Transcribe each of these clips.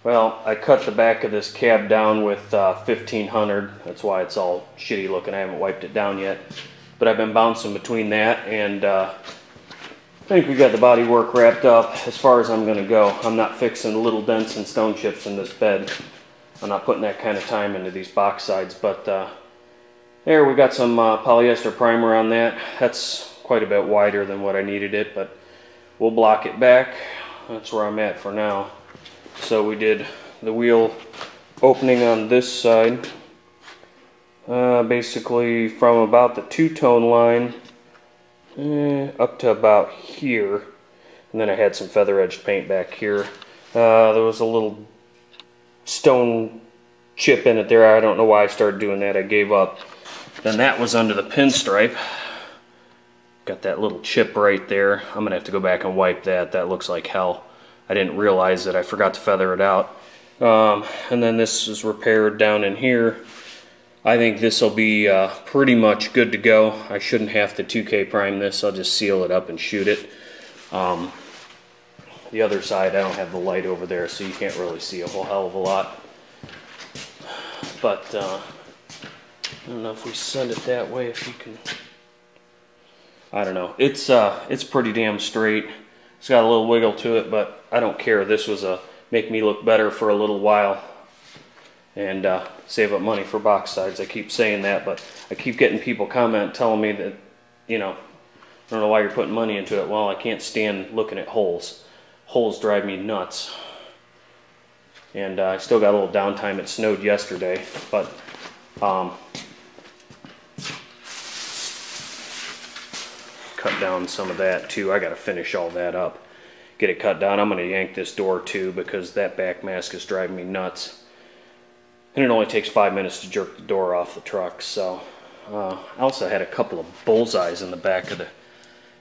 Well, I cut the back of this cab down with 1500. That's why it's all shitty looking. I haven't wiped it down yet. But I've been bouncing between that and I think we got the body work wrapped up as far as I'm going to go. I'm not fixing little dents and stone chips in this bed. I'm not putting that kind of time into these box sides. But there, we got some polyester primer on that. That's quite a bit wider than what I needed it, but we'll block it back. That's where I'm at for now. So we did the wheel opening on this side, basically from about the two-tone line up to about here, and then I had some feather-edged paint back here. There was a little stone chip in it there. I don't know why I started doing that. I gave up. Then that was under the pinstripe. Got that little chip right there. I'm gonna have to go back and wipe that. That looks like hell. I didn't realize that I forgot to feather it out. And then this is repaired down in here. I think this will be pretty much good to go. I shouldn't have to 2K prime this. I'll just seal it up and shoot it. The other side, I don't have the light over there, so you can't really see a whole hell of a lot. But I don't know if we send it that way, if you can. I don't know. It's pretty damn straight. It's got a little wiggle to it, but I don't care. This was a make me look better for a little while and save up money for box sides. I keep saying that, but I keep getting people comment telling me that, you know, I don't know why you're putting money into it. Well, I can't stand looking at holes. Holes drive me nuts. And I still got a little downtime. It snowed yesterday, but cut down some of that too. I got to finish all that up, get it cut down. I'm going to yank this door too because that back mask is driving me nuts, and it only takes 5 minutes to jerk the door off the truck. So I also had a couple of bullseyes in the back of the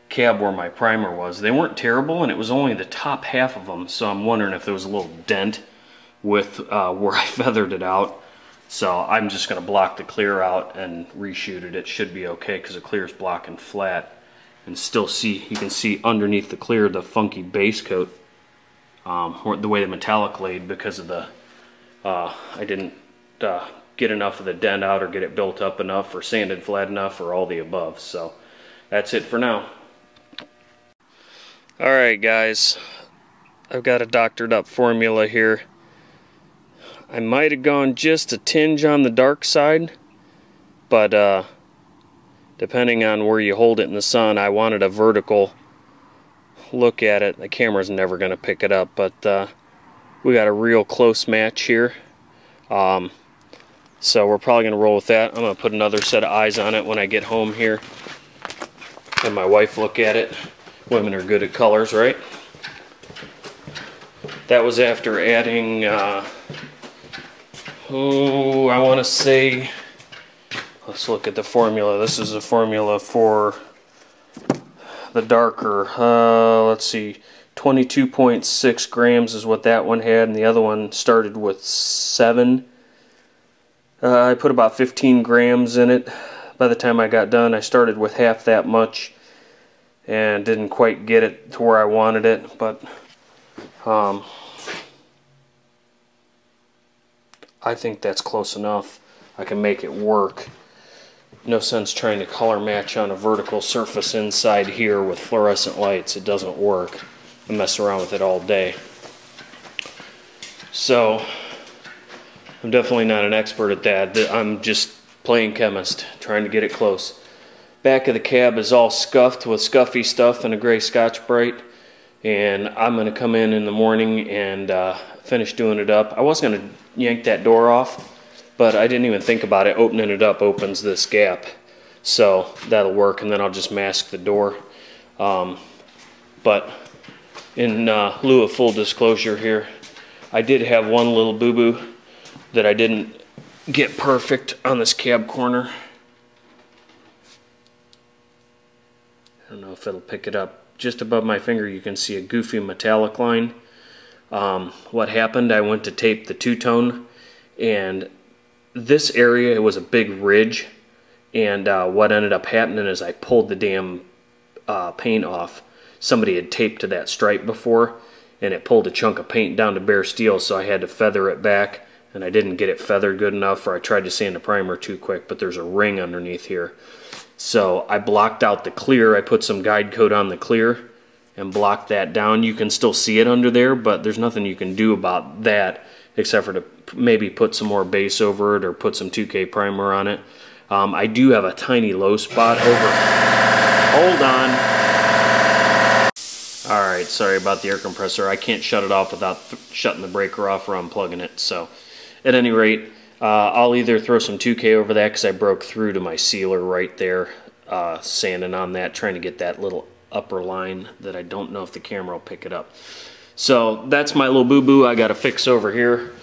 cab where my primer was. They weren't terrible, and it was only the top half of them, so I'm wondering if there was a little dent with where I feathered it out. So I'm just going to block the clear out and reshoot it. It should be okay because the clear is blocking flat. And still see, you can see underneath the clear the funky base coat, or the way the metallic laid because of the, I didn't get enough of the dent out or get it built up enough or sanded flat enough or all the above. So that's it for now. Alright guys, I've got a doctored up formula here. I might have gone just a tinge on the dark side, but depending on where you hold it in the sun, I wanted a vertical look at it. The camera's never going to pick it up, but we got a real close match here. So we're probably going to roll with that. I'm going to put another set of eyes on it when I get home here and my wife look at it. Women are good at colors, right? That was after adding, I want to say, let's look at the formula. This is a formula for the darker. Let's see, 22.6 grams is what that one had, and the other one started with 7. I put about 15 grams in it. By the time I got done, I started with half that much and didn't quite get it to where I wanted it, but I think that's close enough. I can make it work. No sense trying to color match on a vertical surface inside here with fluorescent lights. It doesn't work. I mess around with it all day. So I'm definitely not an expert at that. I'm just playing chemist, trying to get it close. Back of the cab is all scuffed with scuffy stuff and a gray Scotch-Brite, and I'm going to come in the morning and finish doing it up. I was going to yank that door off, but I didn't even think about it. Opening it up opens this gap, so that'll work, and then I'll just mask the door. But in lieu of full disclosure here, I did have one little boo-boo that I didn't get perfect on this cab corner. I don't know if it'll pick it up. Just above my finger you can see a goofy metallic line. What happened, I went to tape the two-tone, and this area, it was a big ridge, and what ended up happening is I pulled the damn paint off. Somebody had taped to that stripe before, and it pulled a chunk of paint down to bare steel, so I had to feather it back, and I didn't get it feathered good enough, or I tried to sand the primer too quick, but there's a ring underneath here. So I blocked out the clear. I put some guide coat on the clear and blocked that down. You can still see it under there, but there's nothing you can do about that except for to maybe put some more base over it or put some 2K primer on it. I do have a tiny low spot over. Hold on. Alright, sorry about the air compressor. I can't shut it off without shutting the breaker off or unplugging it. So, at any rate, I'll either throw some 2K over that because I broke through to my sealer right there, sanding on that, trying to get that little upper line that I don't know if the camera will pick it up. So, that's my little boo-boo I got to fix over here.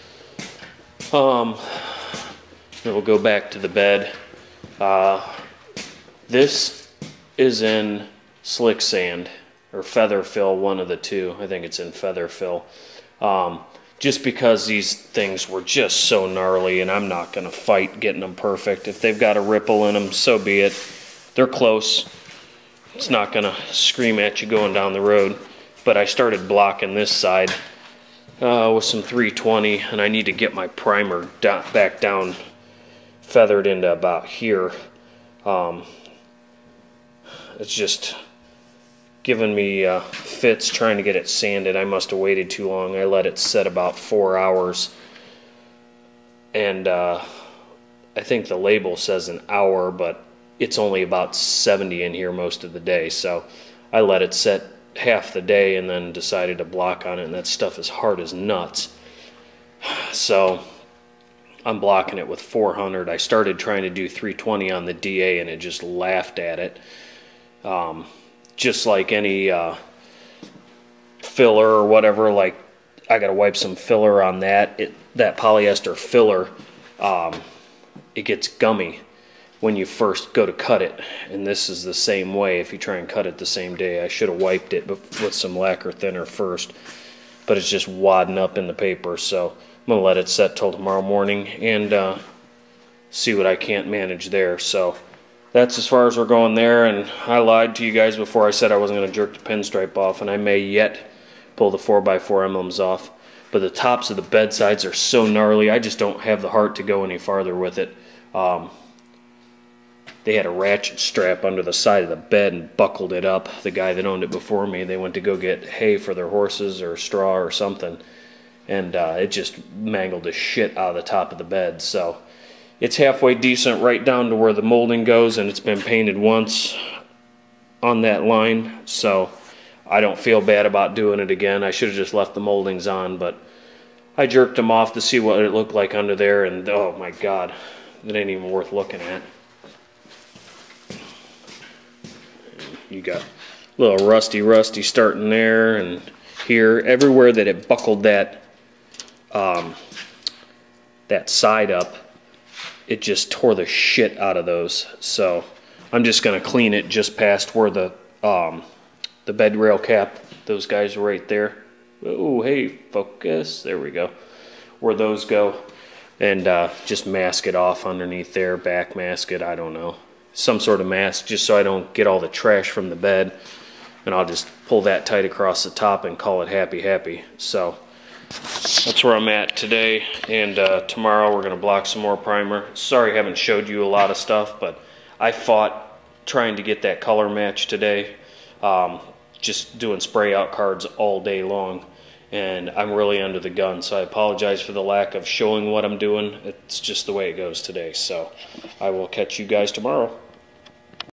Then we'll go back to the bed. This is in slick sand or feather fill, one of the two. I think it's in feather fill. Just because these things were just so gnarly, and I'm not going to fight getting them perfect. If they've got a ripple in them, so be it. They're close. It's not going to scream at you going down the road. But I started blocking this side with some 320, and I need to get my primer back down, feathered into about here. It's just giving me fits trying to get it sanded. I must have waited too long. I let it set about 4 hours, and I think the label says an hour, but it's only about 70 in here most of the day, so I let it set half the day and then decided to block on it, and that stuff is hard as nuts. So I'm blocking it with 400. I started trying to do 320 on the DA and it just laughed at it. Just like any filler or whatever, like I gotta wipe some filler on that. That polyester filler, it gets gummy when you first go to cut it, and this is the same way if you try and cut it the same day. I should have wiped it with some lacquer thinner first, but it's just wadding up in the paper, so I'm gonna let it set till tomorrow morning and see what I can't manage there. So that's as far as we're going there, and I lied to you guys before I said I wasn't going to jerk the pinstripe off, and I may yet pull the 4x4 emblems off. But the tops of the bed sides are so gnarly, I just don't have the heart to go any farther with it. They had a ratchet strap under the side of the bed and buckled it up. The guy that owned it before me, they went to go get hay for their horses or straw or something, and it just mangled the shit out of the top of the bed. So it's halfway decent right down to where the molding goes, and it's been painted once on that line, so I don't feel bad about doing it again. I should have just left the moldings on, but I jerked them off to see what it looked like under there, and oh my god, it ain't even worth looking at. You got a little rusty starting there and here. Everywhere that it buckled that that side up, it just tore the shit out of those. So I'm just going to clean it just past where the bed rail cap, those guys are right there. Oh, hey, focus. There we go. Where those go. And just mask it off underneath there, back mask it, I don't know. Some sort of mask just so I don't get all the trash from the bed. And I'll just pull that tight across the top and call it happy. So that's where I'm at today, and tomorrow we're going to block some more primer. Sorry I haven't showed you a lot of stuff, but I fought trying to get that color match today. Just doing spray out cards all day long, and I'm really under the gun, so I apologize for the lack of showing what I'm doing. It's just the way it goes today, so I will catch you guys tomorrow.